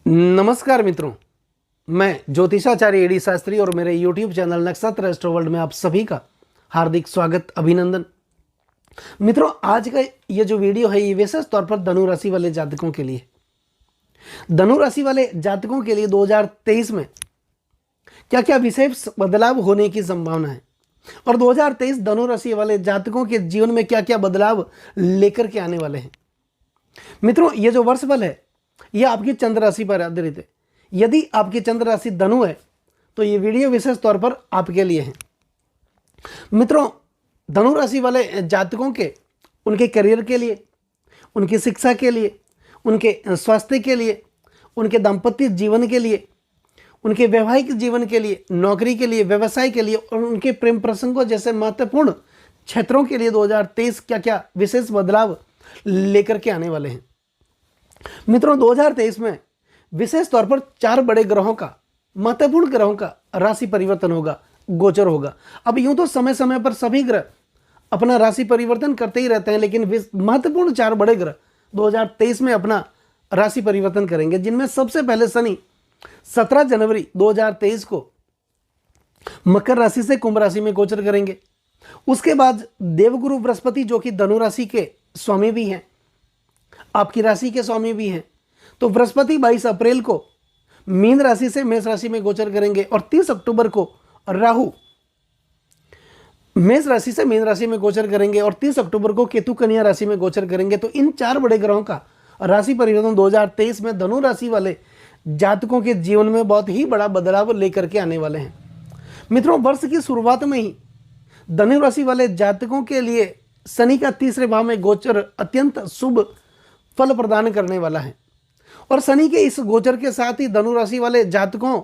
नमस्कार मित्रों, मैं ज्योतिषाचार्य एडी शास्त्री और मेरे YouTube चैनल नक्षत्र एस्ट्रो वर्ल्ड में आप सभी का हार्दिक स्वागत अभिनंदन। मित्रों, आज का ये जो वीडियो है ये विशेष तौर पर धनु राशि वाले जातकों के लिए। धनु राशि वाले जातकों के लिए 2023 में क्या क्या विशेष बदलाव होने की संभावना है और 2023 धनु राशि वाले जातकों के जीवन में क्या क्या बदलाव लेकर के आने वाले हैं। मित्रों, ये जो वर्ष फल है यह आपकी चंद्र राशि पर आधारित है। यदि आपकी चंद्र राशि धनु है तो ये वीडियो विशेष तौर पर आपके लिए है। मित्रों, धनु राशि वाले जातकों के उनके करियर के लिए, उनकी शिक्षा के लिए, उनके स्वास्थ्य के लिए, उनके दाम्पत्य जीवन के लिए, उनके वैवाहिक जीवन के लिए, नौकरी के लिए, व्यवसाय के लिए और उनके प्रेम प्रसंगों जैसे महत्वपूर्ण क्षेत्रों के लिए 2023 क्या क्या विशेष बदलाव लेकर के आने वाले हैं। मित्रों, 2023 में विशेष तौर पर 4 बड़े ग्रहों का, महत्वपूर्ण ग्रहों का राशि परिवर्तन होगा, गोचर होगा। अब यूं तो समय समय पर सभी ग्रह अपना राशि परिवर्तन करते ही रहते हैं, लेकिन महत्वपूर्ण 4 बड़े ग्रह 2023 में अपना राशि परिवर्तन करेंगे, जिनमें सबसे पहले शनि 17 जनवरी 2023 को मकर राशि से कुंभ राशि में गोचर करेंगे। उसके बाद देवगुरु बृहस्पति, जो कि धनु राशि के स्वामी भी हैं, आपकी राशि के स्वामी भी हैं, तो बृहस्पति 22 अप्रैल को मीन राशि से मेष राशि में गोचर करेंगे और 30 अक्टूबर को राहु मेष राशि से मीन राशि में गोचर करेंगे और 30 अक्टूबर को केतु कन्या राशि में गोचर करेंगे। तो इन 4 बड़े ग्रहों का राशि परिवर्तन 2023 में धनु राशि वाले जातकों के जीवन में बहुत ही बड़ा बदलाव लेकर के आने वाले हैं। मित्रों, वर्ष की शुरुआत में ही धनु राशि वाले जातकों के लिए शनि का 3रे भाव में गोचर अत्यंत शुभ फल प्रदान करने वाला है और शनि के इस गोचर के साथ ही धनु राशि वाले जातकों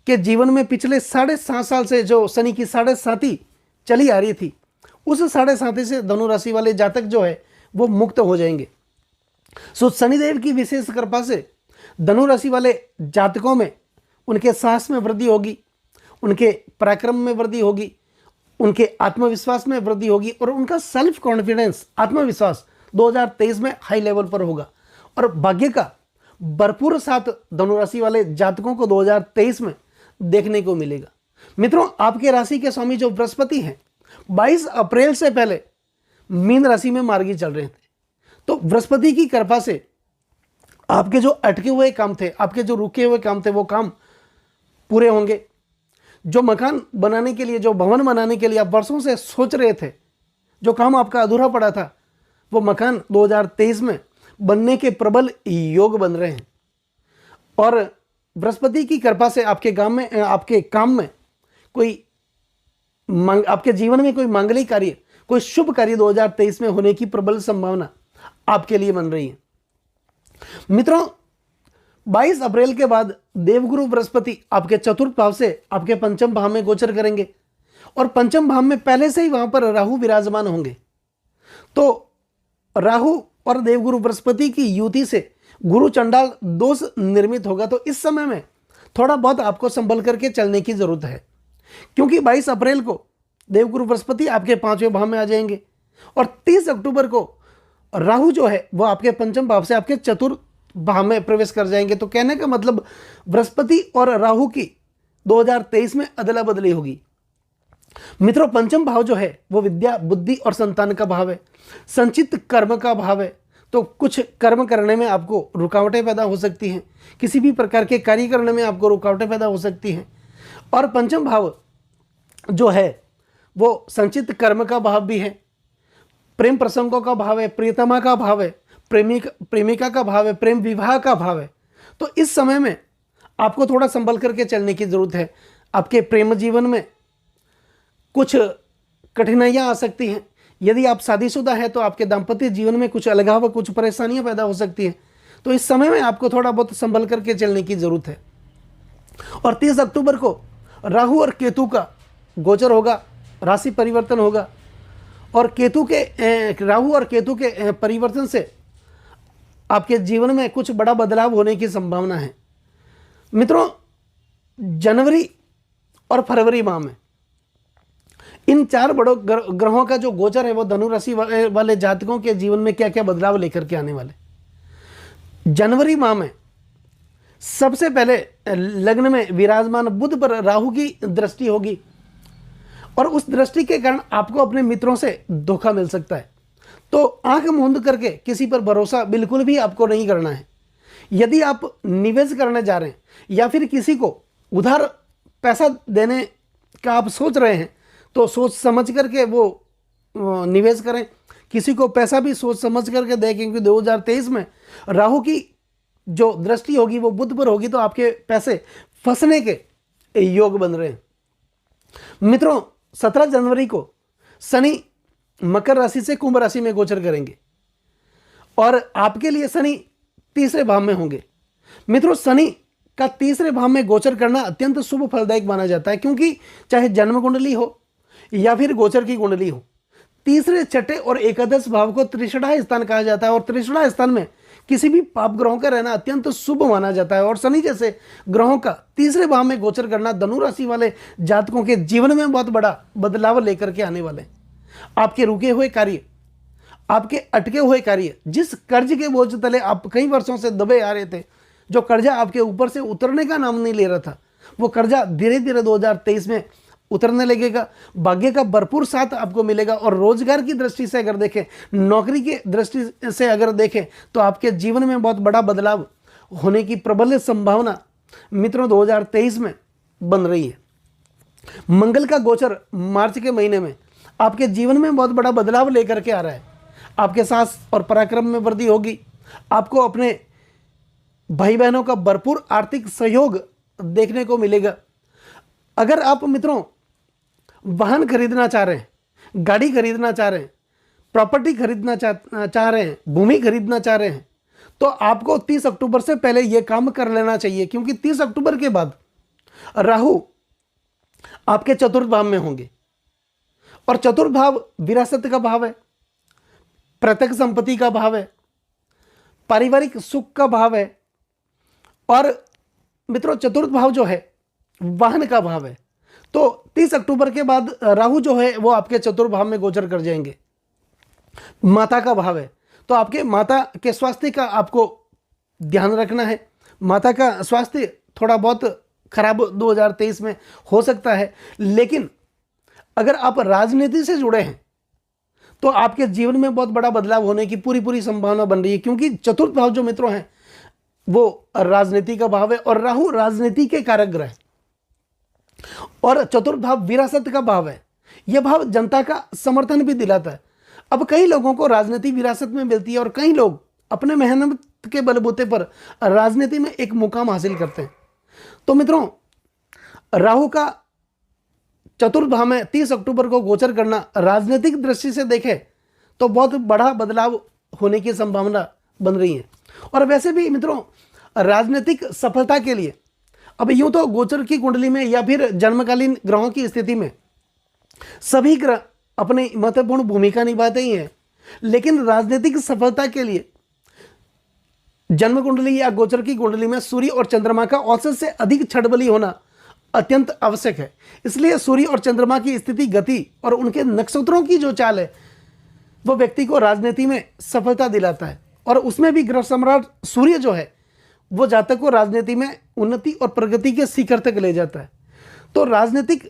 के जीवन में पिछले 7.5 साल से जो शनि की 7.5 चली आ रही थी, उस 7.5 से धनु राशि वाले जातक जो है वो मुक्त हो जाएंगे। सो शनिदेव की विशेष कृपा से धनु राशि वाले जातकों में उनके साहस में वृद्धि होगी, उनके पराक्रम में वृद्धि होगी, उनके आत्मविश्वास में वृद्धि होगी और उनका सेल्फ कॉन्फिडेंस, आत्मविश्वास 2023 में हाई लेवल पर होगा और भाग्य का भरपूर साथ धनु राशि वाले जातकों को 2023 में देखने को मिलेगा। मित्रों, आपके राशि के स्वामी जो बृहस्पति हैं 22 अप्रैल से पहले मीन राशि में मार्गी चल रहे थे, तो बृहस्पति की कृपा से आपके जो अटके हुए काम थे, आपके जो रुके हुए काम थे, वो काम पूरे होंगे। जो मकान बनाने के लिए, जो भवन बनाने के लिए आप वर्षों से सोच रहे थे, जो काम आपका अधूरा पड़ा था, वो मकान 2023 में बनने के प्रबल योग बन रहे हैं और बृहस्पति की कृपा से आपके काम में कोई आपके जीवन में कोई मांगलिक कार्य, कोई शुभ कार्य 2023 में होने की प्रबल संभावना आपके लिए बन रही है। मित्रों, 22 अप्रैल के बाद देवगुरु बृहस्पति आपके चतुर्थ भाव से आपके पंचम भाव में गोचर करेंगे और पंचम भाव में पहले से ही वहां पर राहु विराजमान होंगे। तो राहु और देवगुरु बृहस्पति की युति से गुरु चंडाल दोष निर्मित होगा। तो इस समय में थोड़ा बहुत आपको संभल करके चलने की जरूरत है, क्योंकि 22 अप्रैल को देवगुरु बृहस्पति आपके 5वें भाव में आ जाएंगे और 30 अक्टूबर को राहु जो है वो आपके पंचम भाव से आपके चतुर्थ भाव में प्रवेश कर जाएंगे। तो कहने का मतलब बृहस्पति और राहु की 2023 में अदला बदली होगी। मित्रों, पंचम भाव जो है वो विद्या, बुद्धि और संतान का भाव है, संचित कर्म का भाव है। तो कुछ कर्म करने में आपको रुकावटें पैदा हो सकती हैं, किसी भी प्रकार के कार्य करने में आपको रुकावटें पैदा हो सकती हैं। और पंचम भाव जो है वो संचित कर्म का भाव भी है, प्रेम प्रसंगों का भाव है, प्रियतमा का भाव है, प्रेमिका का भाव है, प्रेम विवाह का भाव है। तो इस समय में आपको थोड़ा संभल करके चलने की जरूरत है। आपके प्रेम जीवन में कुछ कठिनाइयां आ सकती हैं। यदि आप शादीशुदा है तो आपके दाम्पत्य जीवन में कुछ अलगाव, कुछ परेशानियां पैदा हो सकती हैं। तो इस समय में आपको थोड़ा बहुत संभल करके चलने की जरूरत है। और 30 अक्टूबर को राहु और केतु का गोचर होगा, राशि परिवर्तन होगा और राहु और केतु के परिवर्तन से आपके जीवन में कुछ बड़ा बदलाव होने की संभावना है। मित्रों, जनवरी और फरवरी माह में इन 4 बड़ों ग्रहों का जो गोचर है वो धनु राशि वाले जातकों के जीवन में क्या क्या बदलाव लेकर के आने वाले। जनवरी माह में सबसे पहले लग्न में विराजमान बुध पर राहु की दृष्टि होगी और उस दृष्टि के कारण आपको अपने मित्रों से धोखा मिल सकता है। तो आंख मूंद करके किसी पर भरोसा बिल्कुल भी आपको नहीं करना है। यदि आप निवेश करने जा रहे हैं या फिर किसी को उधार पैसा देने का आप सोच रहे हैं तो सोच समझ करके वो निवेश करें। किसी को पैसा भी सोच समझ करके दें, क्योंकि 2023 में राहु की जो दृष्टि होगी वो बुध पर होगी, तो आपके पैसे फंसने के योग बन रहे हैं। मित्रों, 17 जनवरी को शनि मकर राशि से कुंभ राशि में गोचर करेंगे और आपके लिए शनि तीसरे भाव में होंगे। मित्रों, शनि का तीसरे भाव में गोचर करना अत्यंत शुभ फलदायक माना जाता है, क्योंकि चाहे जन्म कुंडली हो या फिर गोचर की कुंडली हो, तीसरे, छठे और एकादश भाव को त्रिषणा स्थान कहा जाता है और त्रिषणा स्थान में किसी भी पाप ग्रहों का रहना अत्यंत शुभ माना जाता है। और शनि जैसे ग्रहों का तीसरे भाव में गोचर करना धनु राशि वाले जातकों के जीवन में बहुत बड़ा बदलाव लेकर के आने वाले हैं। आपके रुके हुए कार्य, आपके अटके हुए कार्य, जिस कर्ज के बोझ तले आप कई वर्षों से दबे आ रहे थे, जो कर्जा आपके ऊपर से उतरने का नाम नहीं ले रहा था, वो कर्जा धीरे धीरे 2023 में उतरने लगेगा। भाग्य का भरपूर साथ आपको मिलेगा और रोजगार की दृष्टि से अगर देखें, नौकरी की दृष्टि से अगर देखें, तो आपके जीवन में बहुत बड़ा बदलाव होने की प्रबल संभावना मित्रों 2023 में बन रही है। मंगल का गोचर मार्च के महीने में आपके जीवन में बहुत बड़ा बदलाव लेकर के आ रहा है। आपके साहस और पराक्रम में वृद्धि होगी। आपको अपने भाई बहनों का भरपूर आर्थिक सहयोग देखने को मिलेगा। अगर आप मित्रों वाहन खरीदना चाह रहे हैं, गाड़ी खरीदना चाह रहे हैं, प्रॉपर्टी खरीदना चाह रहे हैं, भूमि खरीदना चाह रहे हैं, तो आपको 30 अक्टूबर से पहले यह काम कर लेना चाहिए, क्योंकि 30 अक्टूबर के बाद राहु आपके चतुर्थ भाव में होंगे और चतुर्थ भाव विरासत का भाव है, प्रत्यक्ष संपत्ति का भाव है, पारिवारिक सुख का भाव है और मित्रों चतुर्थ भाव जो है वाहन का भाव है। तो 30 अक्टूबर के बाद राहु जो है वो आपके चतुर्थ भाव में गोचर कर जाएंगे। माता का भाव है, तो आपके माता के स्वास्थ्य का आपको ध्यान रखना है। माता का स्वास्थ्य थोड़ा बहुत खराब 2023 में हो सकता है, लेकिन अगर आप राजनीति से जुड़े हैं तो आपके जीवन में बहुत बड़ा बदलाव होने की पूरी संभावना बन रही है, क्योंकि चतुर्थ भाव जो मित्रों हैं वो राजनीति का भाव है और राहु राजनीति के कारक ग्रह है और चतुर्थ भाव विरासत का भाव है। यह भाव जनता का समर्थन भी दिलाता है। अब कई लोगों को राजनीति विरासत में मिलती है और कई लोग अपने मेहनत के बलबूते पर राजनीति में एक मुकाम हासिल करते हैं। तो मित्रों, राहु का चतुर्थ भाव में 30 अक्टूबर को गोचर करना राजनीतिक दृष्टि से देखें तो बहुत बड़ा बदलाव होने की संभावना बन रही है। और वैसे भी मित्रों, राजनीतिक सफलता के लिए अब यूं तो गोचर की कुंडली में या फिर जन्मकालीन ग्रहों की स्थिति में सभी ग्रह अपनी महत्वपूर्ण भूमिका निभाते ही हैं, लेकिन राजनीतिक सफलता के लिए जन्म कुंडली या गोचर की कुंडली में सूर्य और चंद्रमा का औसत से अधिक छठबली होना अत्यंत आवश्यक है। इसलिए सूर्य और चंद्रमा की स्थिति, गति और उनके नक्षत्रों की जो चाल है वो व्यक्ति को राजनीति में सफलता दिलाता है और उसमें भी ग्रह सम्राट सूर्य जो है वो जातक को राजनीति में उन्नति और प्रगति के शिखर तक ले जाता है। तो राजनीतिक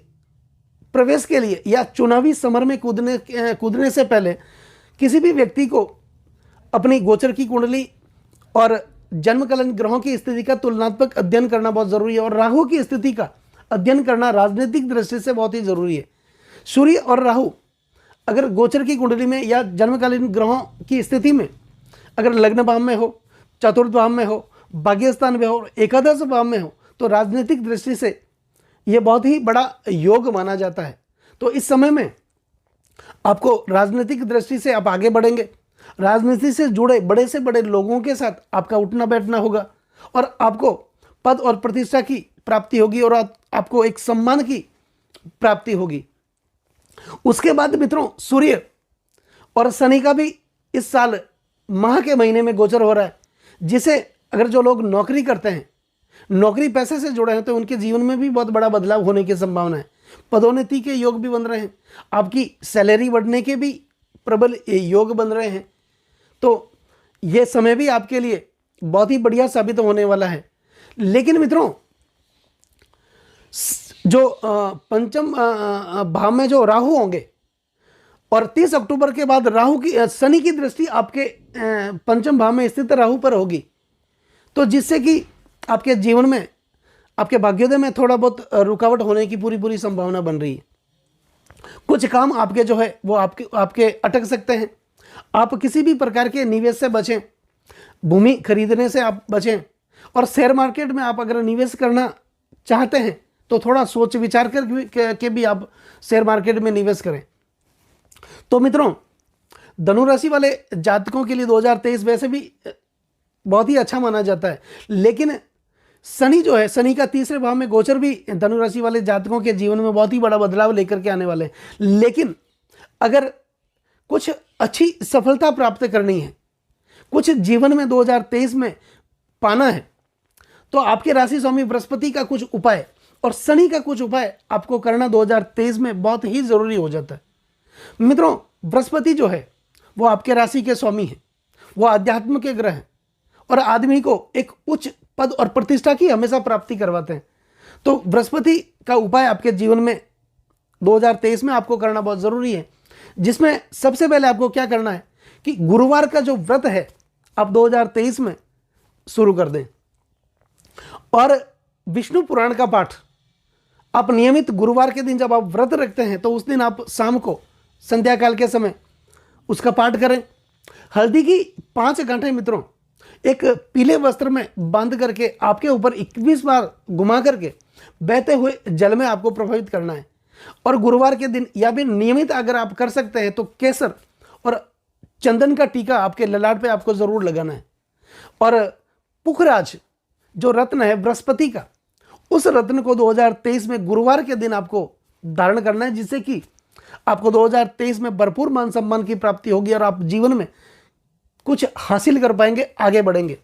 प्रवेश के लिए या चुनावी समर में कूदने से पहले किसी भी व्यक्ति को अपनी गोचर की कुंडली और जन्मकालीन ग्रहों की स्थिति का तुलनात्मक अध्ययन करना बहुत जरूरी है और राहु की स्थिति का अध्ययन करना राजनीतिक दृष्टि से बहुत ही जरूरी है। सूर्य और राहु अगर गोचर की कुंडली में या जन्मकालीन ग्रहों की स्थिति में अगर लग्न भाव में हो, चतुर्थ भाव में हो, भाग्य स्थान में हो, एकादश भाव में हो, तो राजनीतिक दृष्टि से यह बहुत ही बड़ा योग माना जाता है। तो इस समय में आपको राजनीतिक दृष्टि से आप आगे बढ़ेंगे, राजनीति से जुड़े बड़े से बड़े लोगों के साथ आपका उठना बैठना होगा और आपको पद और प्रतिष्ठा की प्राप्ति होगी और आपको एक सम्मान की प्राप्ति होगी। उसके बाद मित्रों, सूर्य और शनि का भी इस साल माह के महीने में गोचर हो रहा है, जिसे अगर जो लोग नौकरी करते हैं, नौकरी पैसे से जुड़े हैं, तो उनके जीवन में भी बहुत बड़ा बदलाव होने की संभावना है। पदोन्नति के योग भी बन रहे हैं, आपकी सैलरी बढ़ने के भी प्रबल योग बन रहे हैं। तो ये समय भी आपके लिए बहुत ही बढ़िया साबित होने वाला है। लेकिन मित्रों जो पंचम भाव में जो राहु होंगे और 30 अक्टूबर के बाद राहु की शनि की दृष्टि आपके पंचम भाव में स्थित राहु पर होगी, तो जिससे कि आपके जीवन में, आपके भाग्योदय में थोड़ा बहुत रुकावट होने की पूरी संभावना बन रही है। कुछ काम आपके जो है वो आपके अटक सकते हैं। आप किसी भी प्रकार के निवेश से बचें, भूमि खरीदने से आप बचें, और शेयर मार्केट में आप अगर निवेश करना चाहते हैं तो थोड़ा सोच विचार के भी आप शेयर मार्केट में निवेश करें। तो मित्रों, धनु राशि वाले जातकों के लिए 2023 वैसे भी बहुत ही अच्छा माना जाता है, लेकिन शनि जो है, शनि का तीसरे भाव में गोचर भी धनु राशि वाले जातकों के जीवन में बहुत ही बड़ा बदलाव लेकर के आने वाले हैं। लेकिन अगर कुछ अच्छी सफलता प्राप्त करनी है, कुछ जीवन में 2023 में पाना है, तो आपके राशि स्वामी बृहस्पति का कुछ उपाय और शनि का कुछ उपाय आपको करना 2023 में बहुत ही जरूरी हो जाता है। मित्रों, बृहस्पति जो है वो आपके राशि के स्वामी है, वो अध्यात्म के ग्रह हैं और आदमी को एक उच्च पद और प्रतिष्ठा की हमेशा प्राप्ति करवाते हैं। तो बृहस्पति का उपाय आपके जीवन में 2023 में आपको करना बहुत जरूरी है, जिसमें सबसे पहले आपको क्या करना है कि गुरुवार का जो व्रत है आप 2023 में शुरू कर दें, और विष्णु पुराण का पाठ आप नियमित गुरुवार के दिन जब आप व्रत रखते हैं तो उस दिन आप शाम को संध्या काल के समय उसका पाठ करें। हल्दी की 5 गांठें मित्रों एक पीले वस्त्र में बांध करके आपके ऊपर 21 बार घुमा करके बहते हुए जल में आपको प्रभावित करना है। और गुरुवार के दिन या फिर नियमित अगर आप कर सकते हैं तो केसर और चंदन का टीका आपके ललाट पे आपको जरूर लगाना है। और पुखराज जो रत्न है बृहस्पति का, उस रत्न को 2023 में गुरुवार के दिन आपको धारण करना है, जिससे कि आपको 2023 में भरपूर मान सम्मान की प्राप्ति होगी और आप जीवन में कुछ हासिल कर पाएंगे, आगे बढ़ेंगे।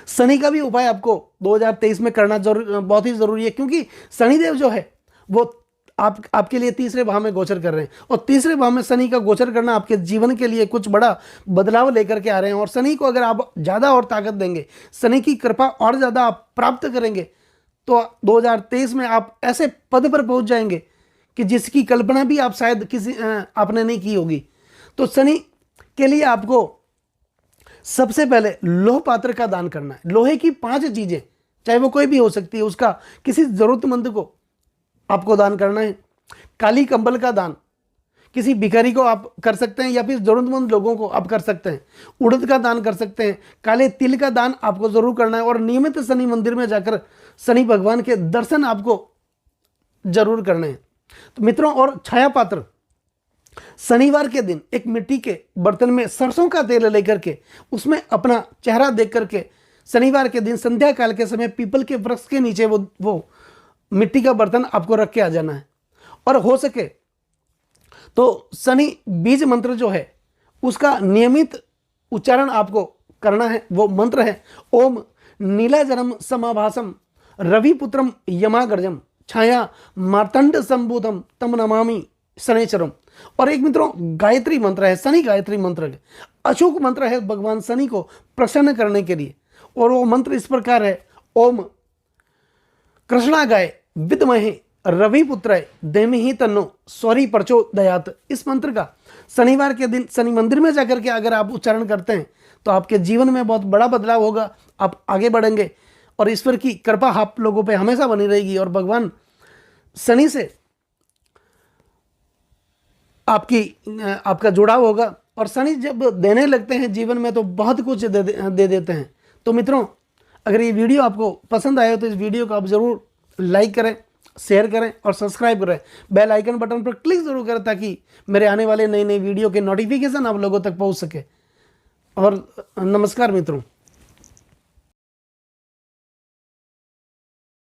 शनि का भी उपाय आपको 2023 में करना बहुत ही जरूरी है, क्योंकि शनिदेव जो है वो आपके लिए तीसरे भाव में गोचर कर रहे हैं, और तीसरे भाव में शनि का गोचर करना आपके जीवन के लिए कुछ बड़ा बदलाव लेकर के आ रहे हैं। और शनि को अगर आप ज़्यादा और ताकत देंगे, शनि की कृपा और ज़्यादा आप प्राप्त करेंगे, तो 2023 में आप ऐसे पद पर पहुंच जाएंगे कि जिसकी कल्पना भी आप शायद आपने नहीं की होगी। तो शनि के लिए आपको सबसे पहले लोह पात्र का दान करना है। लोहे की 5 चीजें, चाहे वो कोई भी हो सकती है, उसका किसी जरूरतमंद को आपको दान करना है। काली कंबल का दान किसी भिखारी को आप कर सकते हैं, या फिर जरूरतमंद लोगों को आप कर सकते हैं। उड़द का दान कर सकते हैं। काले तिल का दान आपको जरूर करना है, और नियमित शनि मंदिर में जाकर शनि भगवान के दर्शन आपको जरूर करने हैं। तो मित्रों, और छाया पात्र, शनिवार के दिन एक मिट्टी के बर्तन में सरसों का तेल लेकर के उसमें अपना चेहरा देख करके शनिवार के दिन संध्या काल के समय पीपल के वृक्ष के नीचे वो मिट्टी का बर्तन आपको रख के आ जाना है। और हो सके तो शनि बीज मंत्र जो है उसका नियमित उच्चारण आपको करना है। वो मंत्र है ओम नीलाजनम समाभासम रविपुत्रम यमागर्जम छाया मार्तंड संबूतम तम नमामि शनिचरम। और एक मित्रों गायत्री मंत्र है, शनि गायत्री मंत्र है, अचूक मंत्र है भगवान शनि को प्रसन्न करने के लिए। और वो मंत्र इस प्रकार है ओम कृष्णागाय विद्महे रविपुत्राय धीमहि तन्नो सौरी प्रचोदयात्। इस मंत्र का शनिवार के दिन शनि मंदिर में जाकर के अगर आप उच्चारण करते हैं तो आपके जीवन में बहुत बड़ा बदलाव होगा, आप आगे बढ़ेंगे और ईश्वर की कृपा आप लोगों पे हमेशा बनी रहेगी। और भगवान शनि से आपका जुड़ाव होगा। और शनि जब देने लगते हैं जीवन में तो बहुत कुछ दे देते हैं। तो मित्रों, अगर ये वीडियो आपको पसंद आए तो इस वीडियो को आप ज़रूर लाइक करें, शेयर करें और सब्सक्राइब करें। बेल आइकन बटन पर क्लिक जरूर करें ताकि मेरे आने वाले नई नई वीडियो के नोटिफिकेशन आप लोगों तक पहुंच सके। और नमस्कार मित्रों।